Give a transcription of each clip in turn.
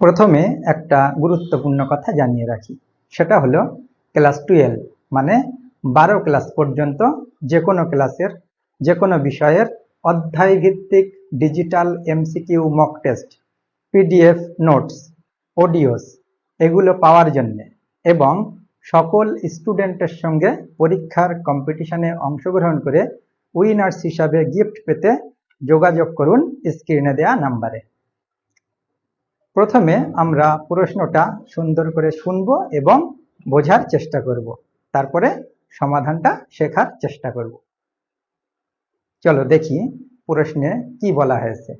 প্রথমে একটা গুরুত্বপূর্ণ কথা জানিয়ে রাখি, সেটা হলো ক্লাস 12 মানে 12 ক্লাস পর্যন্ত যে কোনো ক্লাসের যে কোনো বিষয়ের অধ্যায় ভিত্তিক digital MCQ mock test, PDF notes, audios এগুলো পাওয়ার জন্য এবং সকল স্টুডেন্টের সঙ্গে পরীক্ষার কম্পিটিশনে অংশগ্রহণ করে উইনার্স হিসাবে গিফট পেতে যোগাযোগ করুন স্ক্রিনে দেওয়া নাম্বারে। প্রথমে আমরা প্রশ্নটা সুন্দর করে শুনব এবং বোঝার চেষ্টা করব, তারপরে সমাধানটা শেখার চেষ্টা করব। চলো দেখি প্রশ্নে কি বলা হয়েছে।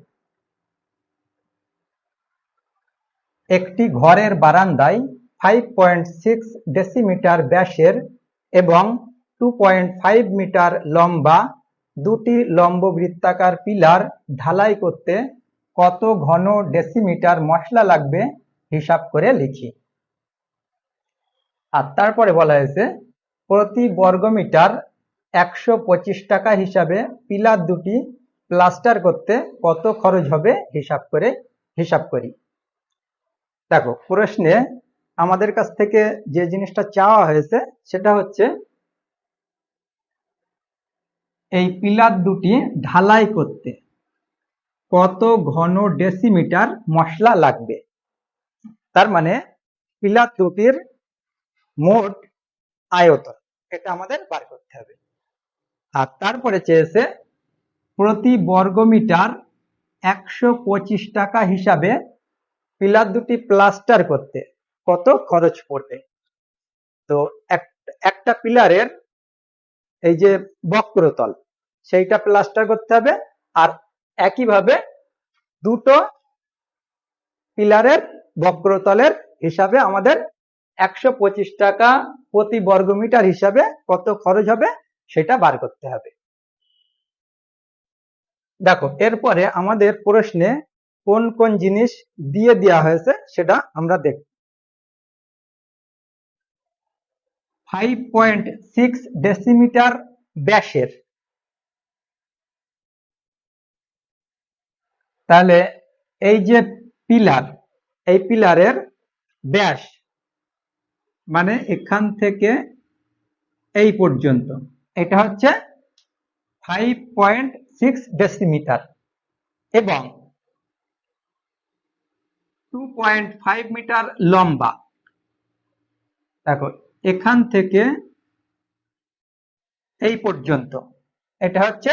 একটি ঘরের বারান্দায় 5.6 ডেসিমিটার ব্যাসের এবং 2.5 মিটার লম্বা দুটি লম্ব বৃত্তাকার পিলার ঢালাই করতে কত ঘন ডেসিমিটার মশলা লাগবে হিসাব করে লিখি। আর তারপরে বলা হয়েছে প্রতি বর্গমিটার 125 টাকা হিসাবে পিলার দুটি প্লাস্টার করতে কত খরচ হবে হিসাব করি। দেখো প্রশ্নে আমাদের কাছ থেকে যে জিনিসটা চাওয়া হয়েছে সেটা হচ্ছে এই পিলার দুটি ঢালাই করতে কত ঘন ডেসিমিটার মশলা লাগবে, তার মানে পিলার দুটির মোট আয়তন এটা আমাদের বার করতে হবে। আর তারপরে চেয়েছে প্রতি বর্গমিটার 125 টাকা হিসাবে পিলার দুটি প্লাস্টার করতে কত খরচ পড়বে। তো একটা পিলারের এই যে বক্রতল সেইটা প্লাস্টার করতে হবে, আর একইভাবে দুটো পিলারের বক্রতলের হিসাবে আমাদের 125 টাকা প্রতি বর্গমিটার হিসাবে কত খরচ হবে সেটা বার করতে হবে। দেখো এরপরে আমাদের প্রশ্নে কোন কোন জিনিস দিয়ে দেওয়া হয়েছে সেটা আমরা দেখব। 5.6 ডেসিমিটার ব্যাসের, তাহলে এই যে পিলার, এই পিলারের ব্যাস মানে এখান থেকে এই পর্যন্ত এটা হচ্ছে 5.6 ডেসিমিটার এবং 2.5 মিটার লম্বা। দেখো এখান থেকে এই পর্যন্ত এটা হচ্ছে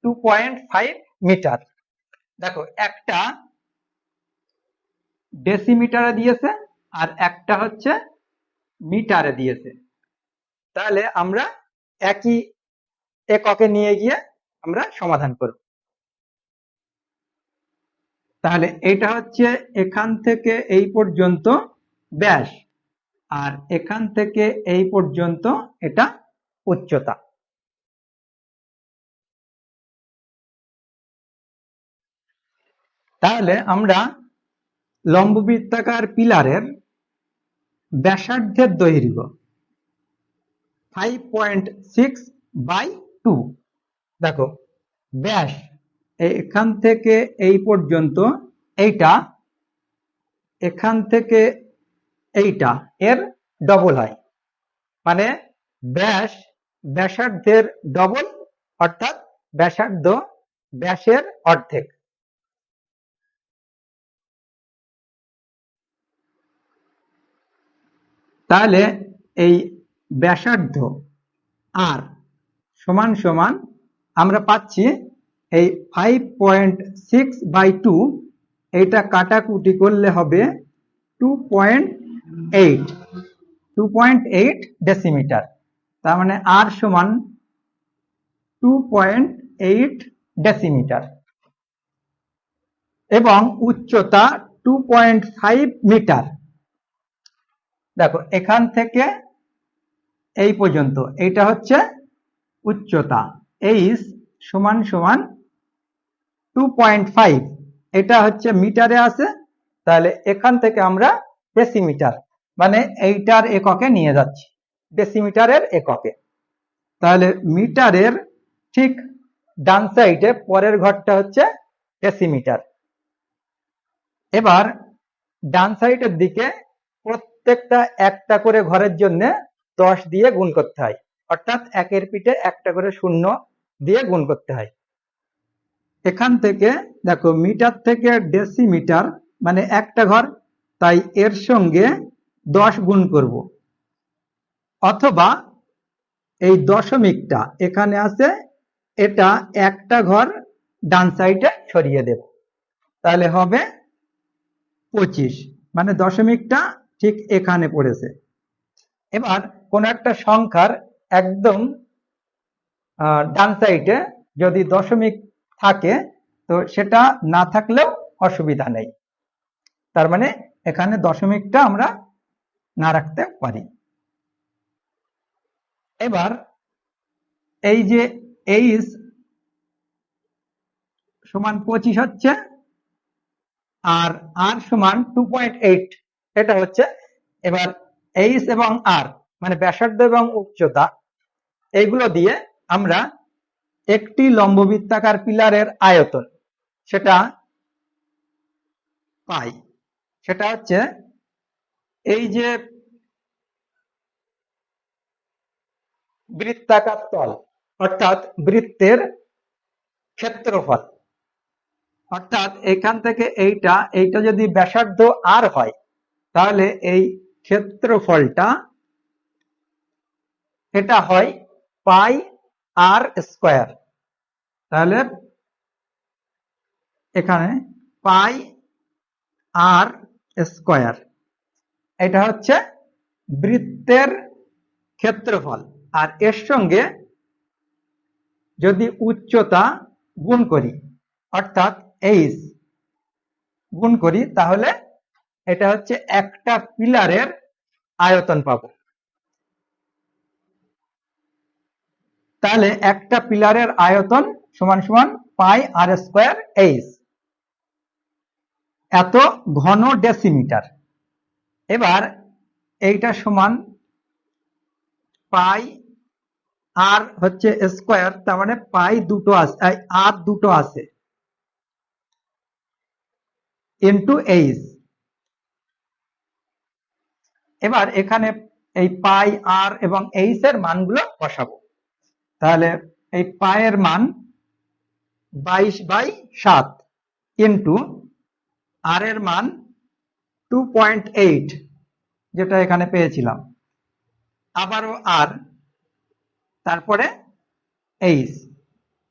2.5 মিটার। দেখো একটা ডেসিমিটারে দিয়েছে আর একটা হচ্ছে মিটারে দিয়েছে, তাহলে আমরা একই এককে নিয়ে গিয়ে আমরা সমাধান করব। তাহলে এটা হচ্ছে এখান থেকে এই পর্যন্ত ব্যাস আর এখান থেকে এই পর্যন্ত এটা উচ্চতা। তাহলে আমরা লম্ববৃত্তাকার পিলারের ব্যাসার্ধের দৈর্ঘ্য 5.6/2। দেখো ব্যাস এখান থেকে এই পর্যন্ত এইটা, এখান থেকে এইটা এর ডবল হয়, মানে ব্যাস ব্যাসার্ধের ডবল অর্থাৎ ব্যাসার্ধ ব্যাসের অর্ধেক। তাহলে এই ব্যাসার্ধ আর সমান সমান আমরা পাচ্ছি এই 5.6/2, এইটা কাটাকুটি করলে হবে 2.8 ডেসিমিটার। তার মানে আর সমান 2.8 ডেসিমিটার এবং উচ্চতা 2.5 মিটার। দেখো এখান থেকে এই পর্যন্ত এইটা হচ্ছে উচ্চতা, এইচ সমান সমান 2.5, এটা হচ্ছে মিটারে আছে, তাহলে এখান থেকে আমরা ডেসিমিটার মানে এইটার এককে নিয়ে যাচ্ছি ডেসিমিটারের এককে। তাহলে মিটারের ঠিক ডান সাইডে পরের ঘরটা হচ্ছে ডেসিমিটার। এবার ডান সাইডের দিকে প্রত্যেকটা একটা করে ঘরের জন্য 10 দিয়ে গুণ করতে হয়, অর্থাৎ একের পিঠে একটা করে শূন্য দিয়ে গুণ করতে হয়। এখান থেকে দেখো মিটার থেকে ডেসিমিটার মানে একটা ঘর, তাই এর সঙ্গে 10 গুণ করব, অথবা এই দশমিকটা এখানে আছে, এটা একটা ঘর ডান সাইডে সরিয়ে দেব, তাহলে হবে 25, মানে দশমিকটা ঠিক এখানে পড়েছে। এবার কোন একটা সংখ্যার একদম ডান সাইডে যদি দশমিক থাকে তো সেটা না থাকলেও অসুবিধা নেই, তার মানে এখানে দশমিকটা আমরা না রাখতে পারি। এবার এই যে এইচ সমান 25 হচ্ছে, আর আর সমান 2.8 এটা হচ্ছে। এবার এইচ এবং আর মানে ব্যাসার্ধ এবং উচ্চতা, এইগুলো দিয়ে আমরা একটি লম্ববৃত্তাকার পিলারের আয়তন সেটা পাই। সেটা হচ্ছে এই যে বৃত্তাকার তল, অর্থাৎ বৃত্তের ক্ষেত্রফল, অর্থাৎ এখান থেকে এইটা যদি ব্যাসার্ধ আর হয় তাহলে এই ক্ষেত্রফলটা এটা হয় পাই আর স্কয়ার। তাহলে এখানে পাই আর স্কয়ার, এটা হচ্ছে বৃত্তের ক্ষেত্রফল। আর এর সঙ্গে যদি উচ্চতা গুণ করি, অর্থাৎ এইচ গুণ করি, তাহলে এটা হচ্ছে একটা পিলারের আয়তন পাবো। তাহলে একটা পিলারের আয়তন সমান সমান পাই আর স্কয়ার এইচ, এত ঘন ডেসিমিটার। এবার এইটা সমান পাই আর হচ্ছে স্কয়ার, তার মানে পাই দুটো আছে, আর দুটো আছে, ইনটু এইচ। এবার এখানে এই পাই আর এবং এইচ এর মানগুলো বসাবো। তাহলে এই পায়ের মান 22/7 ইন্টু আর এর মান 2.8 যেটা এখানে পেয়েছিলাম, আবারও আর, তারপরে এইচ,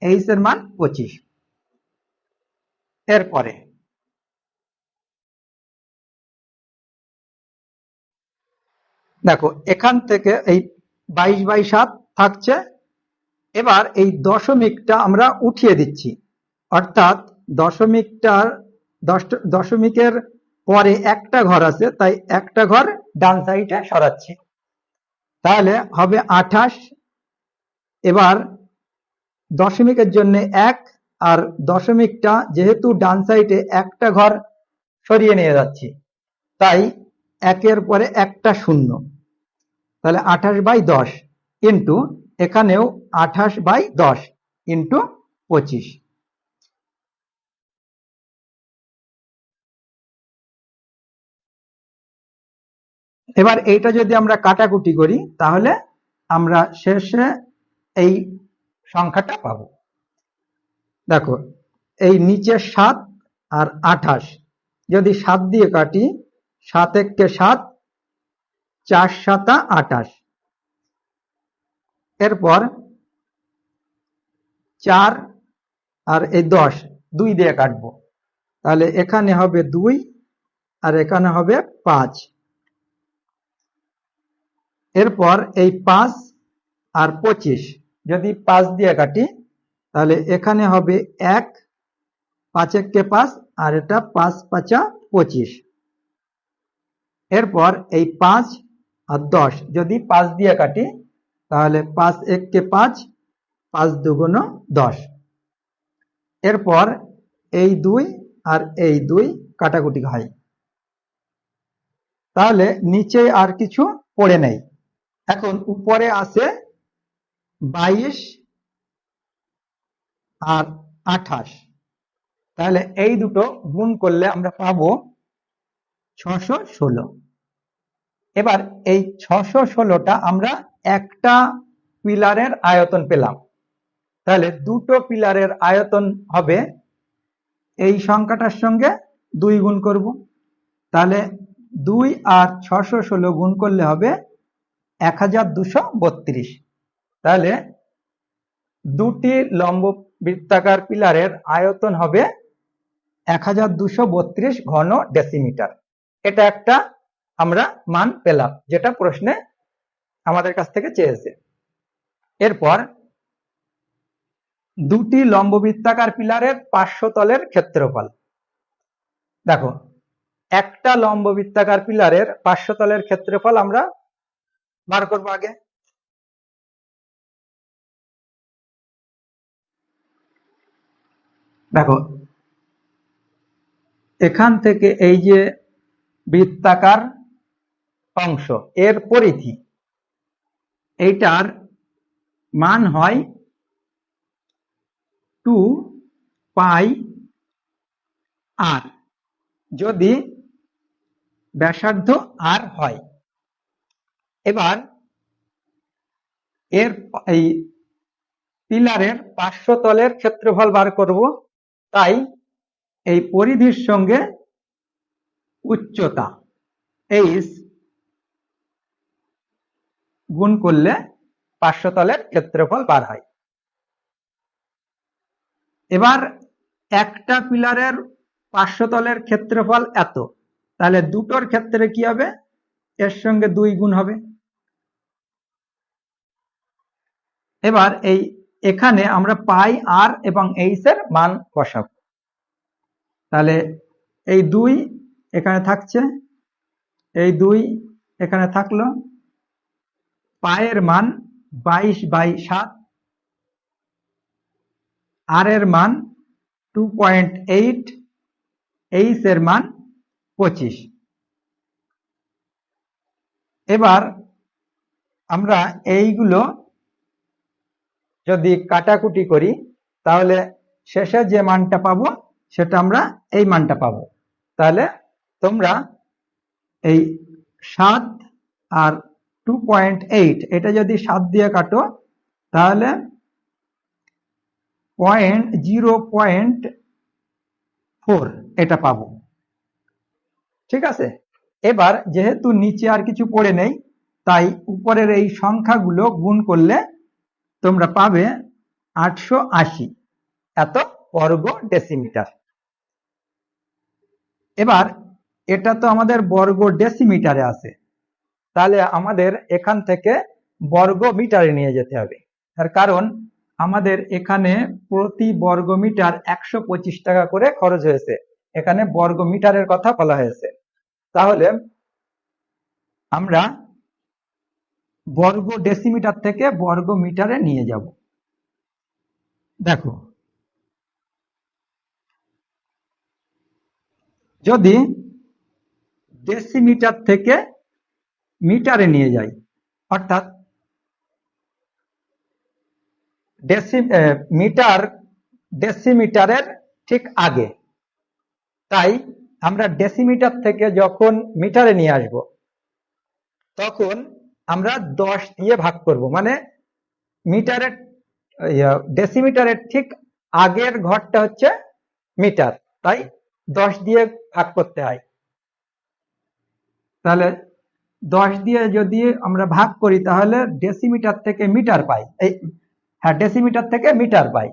এইচ এর মান 25। এরপরে দেখো এখান থেকে এই 22/7 থাকছে। এবার এই দশমিকটা আমরা উঠিয়ে দিচ্ছি, অর্থাৎ দশমিকের পরে একটা ঘর আছে, তাই একটা ঘর ডান সাইডে সরাচ্ছি, তাহলে হবে 28। এবার দশমিকের জন্য 1, আর দশমিকটা যেহেতু ডান সাইডে একটা ঘর সরিয়ে নিয়ে যাচ্ছি, তাই একের পরে একটা শূন্য, তাহলে 28/10 ইন্টু এখানেও 28/10 ইন্টু 25। এবার এইটা যদি আমরা কাটাকুটি করি তাহলে আমরা শেষে এই সংখ্যাটা পাবো। দেখো এই নিচে 7 আর 28, যদি 7 দিয়ে কাটি, 7 একে 7, 4 7 28। এরপর 4 আর এই 10 2 দিয়ে কাটবো, তাহলে এখানে হবে 2 আর এখানে হবে 5। এরপর এই 5 আর 25 যদি 5 দিয়ে কাটি, তাহলে এখানে হবে 1, 5 একে 5, আর এটা 5 5 25। এরপর এই 5 আর 10 যদি 5 দিয়ে কাটি, তাহলে 5 একে 5, 5 দুগুণ 10। এরপর এই 2 আর এই 2 কাটাকুটি হয়, তাহলে নিচে আর কিছু পড়ে নেই। এখন উপরে আছে 22 আর 28, তাহলে এই দুটো গুণ করলে আমরা পাবো 616। এবার এই 616টা আমরা একটা পিলারের আয়তন পেলাম, তাহলে দুটো পিলারের আয়তন হবে এই সংখ্যাটার সঙ্গে 2 গুণ করব, তাহলে 2 আর 616 গুণ করলে হবে 1232। তাহলে দুটি লম্ব বৃত্তাকার পিলারের আয়তন হবে 1232 ঘন ডেসিমিটার। এটা একটা আমরা মান পেলাম, যেটা প্রশ্নে আমাদের কাছ থেকে চেয়েছে। এরপর দুটি লম্ব বৃত্তাকার পিলারের পার্শ্বতলের ক্ষেত্রফল। দেখো, একটা লম্ব বৃত্তাকার পিলারের পার্শ্বতলের ক্ষেত্রফল আমরা বার করবো আগে। দেখো, এখান থেকে এই যে বৃত্তাকার অংশ, এর পরিধি, এইটার মান হয় 2 পাই আর, যদি ব্যাসার্ধ আর হয়। এবার এর এই পিলারের পার্শ্বতলের ক্ষেত্রফল বার করব, তাই এই পরিধির সঙ্গে উচ্চতা h গুণ করলে পার্শ্বতলের ক্ষেত্রফল বার হয়। এবার একটা পিলারের পার্শ্বতলের ক্ষেত্রফল এত, তাহলে দুটোর ক্ষেত্রে কি হবে, এর সঙ্গে 2 গুণ হবে। এবার এই এখানে আমরা পাই আর এবং এইচ এর মান বসাব, তাহলে এই 2 এখানে থাকছে, এই 2 এখানে থাকলো, পায়ের মান 22/7, আর এর মান 2.8, এইচ এর মান 25। এবার আমরা এইগুলো যদি কাটাকুটি করি, তাহলে শেষে যে মানটা পাবো সেটা আমরা এই মানটা পাবো। তাহলে তোমরা এই 7 আর 2.8 এটা যদি 7 দিয়ে কাটো, তাহলে 0.4 এটা পাবো। ঠিক আছে, এবার যেহেতু নিচে আর কিছু পড়ে নেই, তাই উপরের এই সংখ্যাগুলো গুণ করলে তোমরা পাবে 880 এত বর্গ ডেসিমিটার। এবার এটা তো আমাদের বর্গ ডেসিমিটারে আছে, তাহলে আমাদের এখান থেকে বর্গ মিটারে নিয়ে যেতে হবে। তার কারণ আমাদের এখানে প্রতি বর্গ মিটার 125 টাকা করে খরচ হয়েছে, এখানে বর্গ মিটারের কথা বলা হয়েছে। তাহলে আমরা বর্গ ডেসিমিটার থেকে বর্গ মিটারে নিয়ে যাব। দেখো, যদি ডেসিমিটার থেকে মিটারে নিয়ে যাই, অর্থাৎ মিটার ডেসিমিটারের ঠিক আগে, তাই আমরা ডেসিমিটার থেকে যখন মিটারে নিয়ে আসব, তখন আমরা 10 দিয়ে ভাগ করব, মানে মিটারের ডেসিমিটারের ঠিক আগের ঘরটা হচ্ছে মিটার, তাই 10 দিয়ে ভাগ করতে হয়। তাহলে 10 দিয়ে যদি আমরা ভাগ করি, তাহলে ডেসিমিটার থেকে মিটার পাই, হ্যাঁ ডেসিমিটার থেকে মিটার পাই।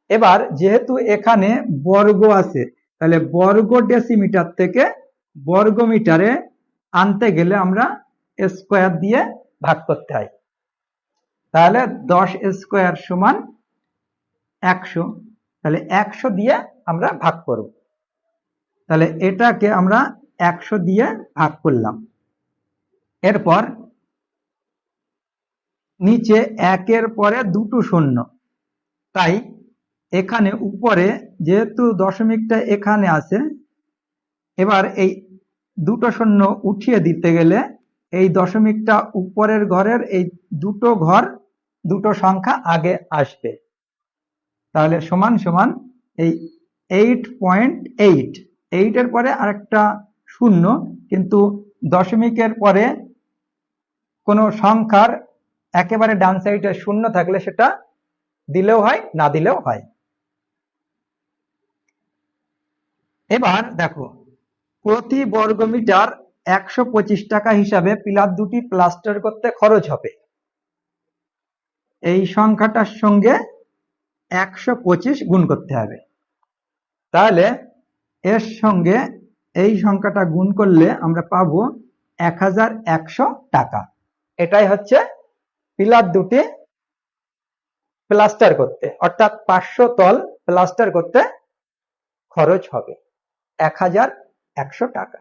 এবার যেহেতু এখানে বর্গ আছে, তাহলে বর্গ ডেসিমিটার থেকে বর্গ মিটারে আনতে গেলে আমরা স্কোয়ার দিয়ে ভাগ করতে হয়। তাহলে 10 স্কোয়ার সমান 100, তাহলে 100 দিয়ে আমরা ভাগ করব। তাহলে এটাকে আমরা 100 দিয়ে ভাগ করলাম। এরপর নিচে 1-এর পরে দুটো শূন্য, তাই এখানে উপরে যেহেতু দশমিকটা এখানে আছে, এবার এই দুটো শূন্য উঠিয়ে দিতে গেলে এই দশমিকটা উপরের ঘরের এই দুটো ঘর, দুটো সংখ্যা আগে আসবে। তাহলে সমান সমান এই 8.8, 8 এর পরে আরেকটা শূন্য, কিন্তু দশমিকের পরে কোনো সংখ্যার একেবারে ডান সাইডে শূন্য থাকলে সেটা দিলেও হয়, না দিলেও হয়। এবার দেখো, প্রতি বর্গমিটার 125 টাকা হিসাবে পিলার দুটি প্লাস্টার করতে খরচ হবে। এই সংখ্যাটার সঙ্গে 125 গুণ করতে হবে। তাহলে এর সঙ্গে এই সংখ্যাটা গুণ করলে আমরা পাবো 1100 টাকা। এটাই হচ্ছে পিলার দুটি প্লাস্টার করতে, অর্থাৎ 500 তল প্লাস্টার করতে খরচ হবে 1100 টাকা।